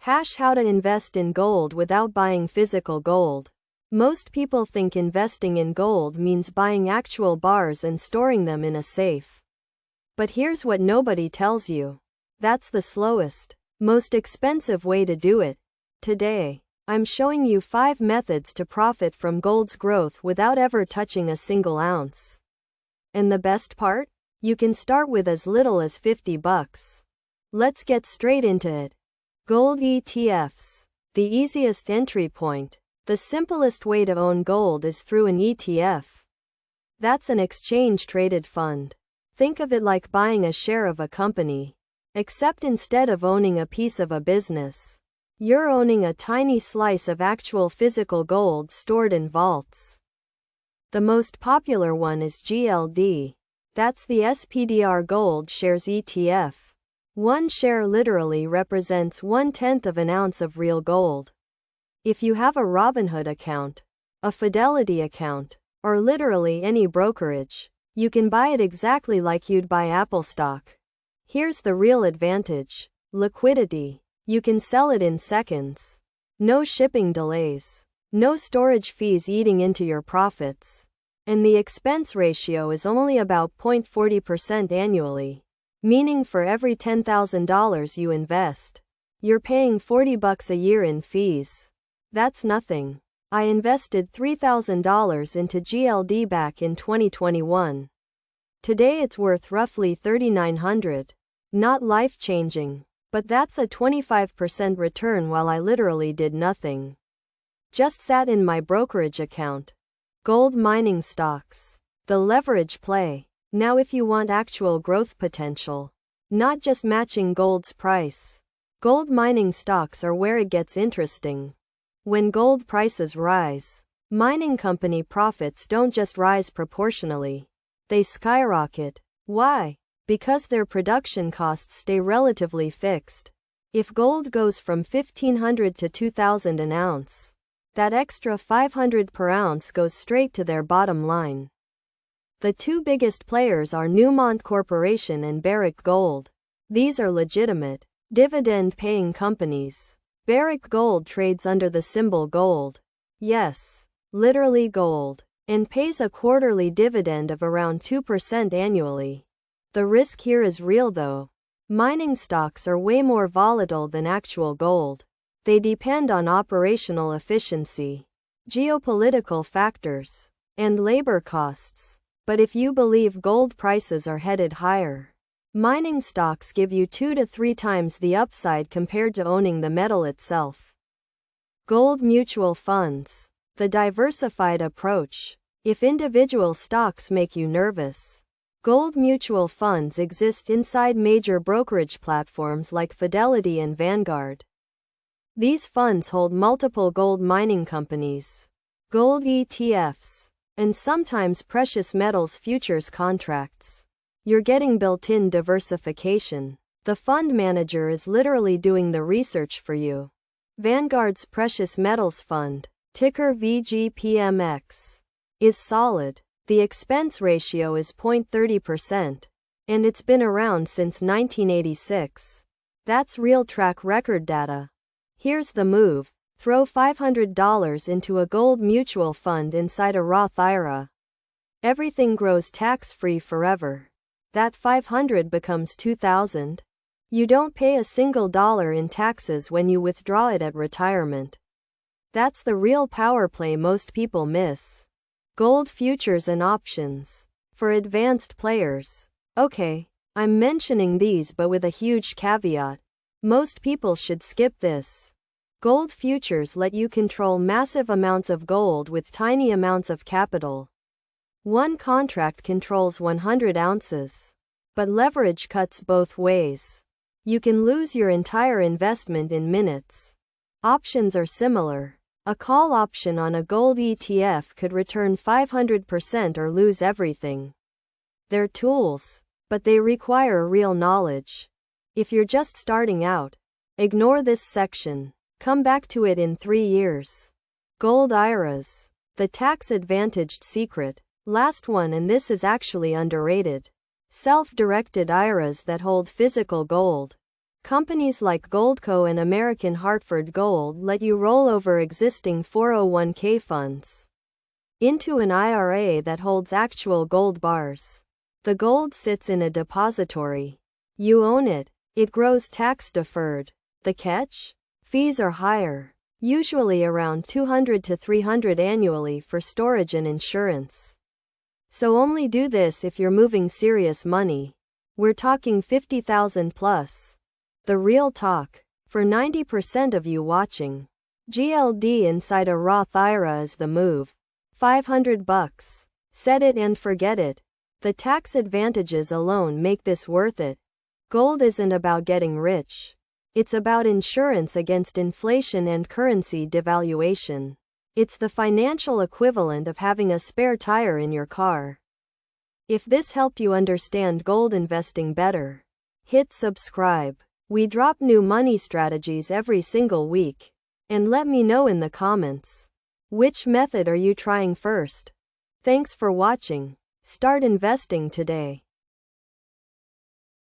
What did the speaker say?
How to invest in gold without buying physical gold. Most people think investing in gold means buying actual bars and storing them in a safe. But here's what nobody tells you. That's the slowest, most expensive way to do it. Today, I'm showing you 5 methods to profit from gold's growth without ever touching a single ounce. And the best part? You can start with as little as $50. Let's get straight into it. Gold ETFs. The easiest entry point. The simplest way to own gold is through an ETF. That's an exchange-traded fund. Think of it like buying a share of a company. Except instead of owning a piece of a business, you're owning a tiny slice of actual physical gold stored in vaults. The most popular one is GLD. That's the SPDR Gold Shares ETF. One share literally represents 1/10 of an ounce of real gold. If you have a Robinhood account, a Fidelity account, or literally any brokerage, you can buy it exactly like you'd buy Apple stock. Here's the real advantage: liquidity. You can sell it in seconds. No shipping delays. No storage fees eating into your profits. And the expense ratio is only about 0.40% annually. Meaning for every $10,000 you invest, you're paying $40 a year in fees. That's nothing. I invested $3,000 into GLD back in 2021. Today it's worth roughly $3,900. Not life-changing, but that's a 25% return while I literally did nothing. Just sat in my brokerage account. Gold mining stocks. The leverage play. Now if you want actual growth potential, not just matching gold's price, gold mining stocks are where it gets interesting. When gold prices rise, mining company profits don't just rise proportionally, they skyrocket. Why? Because their production costs stay relatively fixed. If gold goes from $1,500 to $2,000 an ounce, that extra $500 per ounce goes straight to their bottom line. The two biggest players are Newmont Corporation and Barrick Gold. These are legitimate, dividend-paying companies. Barrick Gold trades under the symbol GOLD. Yes, literally gold. And pays a quarterly dividend of around 2% annually. The risk here is real though. Mining stocks are way more volatile than actual gold. They depend on operational efficiency, geopolitical factors, and labor costs. But if you believe gold prices are headed higher, mining stocks give you 2 to 3 times the upside compared to owning the metal itself. Gold mutual funds. The diversified approach. If individual stocks make you nervous, gold mutual funds exist inside major brokerage platforms like Fidelity and Vanguard. These funds hold multiple gold mining companies, gold ETFs, and sometimes precious metals futures contracts. You're getting built-in diversification. The fund manager is literally doing the research for you. Vanguard's Precious Metals Fund, ticker VGPMX, is solid. The expense ratio is 0.30%, and it's been around since 1986. That's real track record data. Here's the move. Throw $500 into a gold mutual fund inside a Roth IRA. Everything grows tax-free forever. That $500 becomes $2,000. You don't pay a single dollar in taxes when you withdraw it at retirement. That's the real power play most people miss. Gold futures and options. For advanced players. Okay, I'm mentioning these but with a huge caveat. Most people should skip this. Gold futures let you control massive amounts of gold with tiny amounts of capital. One contract controls 100 ounces. But leverage cuts both ways. You can lose your entire investment in minutes. Options are similar. A call option on a gold ETF could return 500% or lose everything. They're tools, but they require real knowledge. If you're just starting out, ignore this section. Come back to it in 3 years. Gold IRAs. The tax-advantaged secret. Last one, and this is actually underrated. Self-directed IRAs that hold physical gold. Companies like Goldco and American Hartford Gold let you roll over existing 401k funds into an IRA that holds actual gold bars. The gold sits in a depository. You own it. It grows tax-deferred. The catch? Fees are higher, usually around $200 to $300 annually for storage and insurance. So only do this if you're moving serious money. We're talking $50,000 plus. The real talk. For 90% of you watching, GLD inside a Roth IRA is the move. $500. Set it and forget it. The tax advantages alone make this worth it. Gold isn't about getting rich. It's about insurance against inflation and currency devaluation. It's the financial equivalent of having a spare tire in your car. If this helped you understand gold investing better, hit subscribe. We drop new money strategies every single week. And let me know in the comments, which method are you trying first? Thanks for watching. Start investing today.